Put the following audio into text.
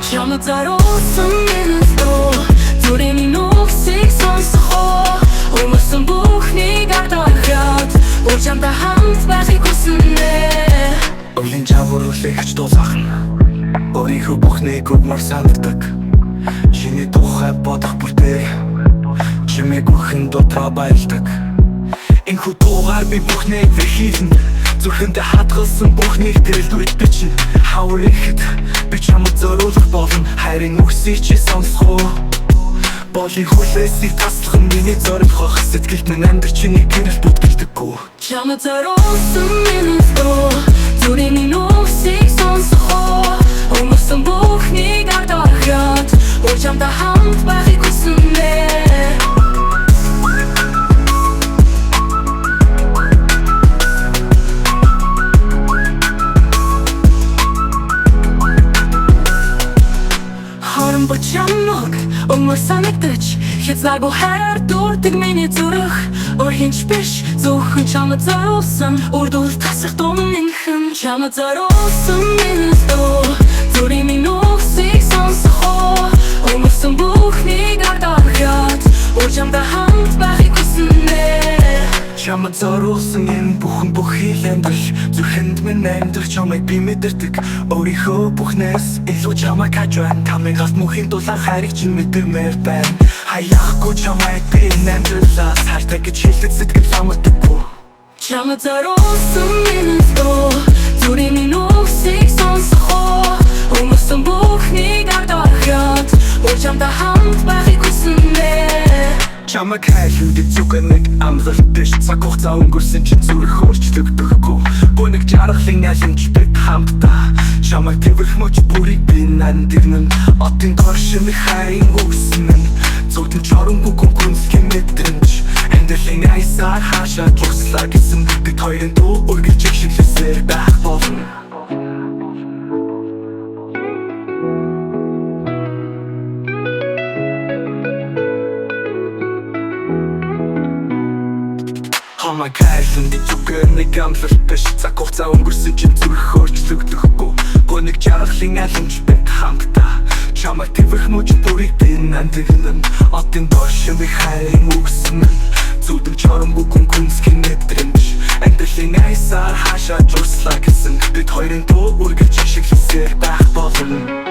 Чаматай olsun минусто Дори минусыг сонсохоо Өмөрсөн бүхнийг ардаграад Ур чамтай хамт байхыг хүснэ Өвлийн жавар үлэхч дулаах нь Өөрийнхөө бүхнийг өгмөр сандардаг Чиний тухай бодох бүртээ Чимээг бүхэн дотроо баярлдаг Энэхүү дуугаар би бүхнийг вэхилнэ Зүрхэндээ хадгалсан бүхнийг тэрэлдүйд бичнэ Хавар ихэд би чамд зориулах болно Хайрын үгсийг чи сонсох уу Болын хүлээсийг таслах нь миний зорилгох Сэтгэлд минь амьдр чиний гэрэл бүтгэлдэггүй Чаматай olsun минусто Дори минусыг сонсохоо Өмөрсөн бүхнийг ардаграад Ур чамтай хамт байхыг хүснэ Хоромбо чамаг өмөр санагдаж Хязгааргүй хайр дурдаг миний зүрх Өөр хинч биш зөвхөн чаматай olsun Урдуул тасах дүнхэн Чаматай olsun минусто Дори минусыг сонсохоо Өмөрсөн бүхнийг ардаграад Ур чамтай хамт байхыг хүснэ Чамд зориулсан энэ бүхэн бүхий амьдрал Зүрхэнд минь амьдрах чамайг би мэдэрдэг Өөрийнхөө бүхнээс илүү чамайг хаж байна Тамийн галт мөнхийн дулаан хайрыг чинь мэдэрмээр байна Хаяхгүй чамайг би энэ амьдралаас Хайртай гэж хэлдэг сэтгэл амтдаггүй Чаматай olsun минусто Дори минусыг сонсохоо Өмөрсөн бүхнийг ардаграад Ур чамтай хамт байхыг хүснэ Чамайг хайлуудыг зүгээр нэг амлалт биш Цаг хугацаа өнгөрсөн чинь зүрх өөрчлөгдөхгүй Гүн нэг жаргалын ялимж бид хамтдаа Чамайг тэрвэх мөч бүрийг би нандирнэн Отын доршин хайрын үгснэн Зүгтэн чоронгүй күнсгийн мэдрэмж Амьдралын айсаар хаашаа журслаа гэсэн Бид хоёрын дуу үргэлж шиглэсээр байх болно Чамайг хайлан ди зүгээр нэг амлалт биш Цаг хугацаа өнгөрсөн чинь зүрх өөрчлөгдөхгүй Гүн нэг жаргалын алимж бид хамтдаа Чамайг тэрвэх мөч бүрийг би нандирнэн Отын доршин би хайрын үгснэн Зүдэн чоронгүй күнсгийн мэдрэмж Амьдралын айсаар хаашаа журслаа гэсэн Бид хоёрын дуу үргэлж шиглэсээр байх болно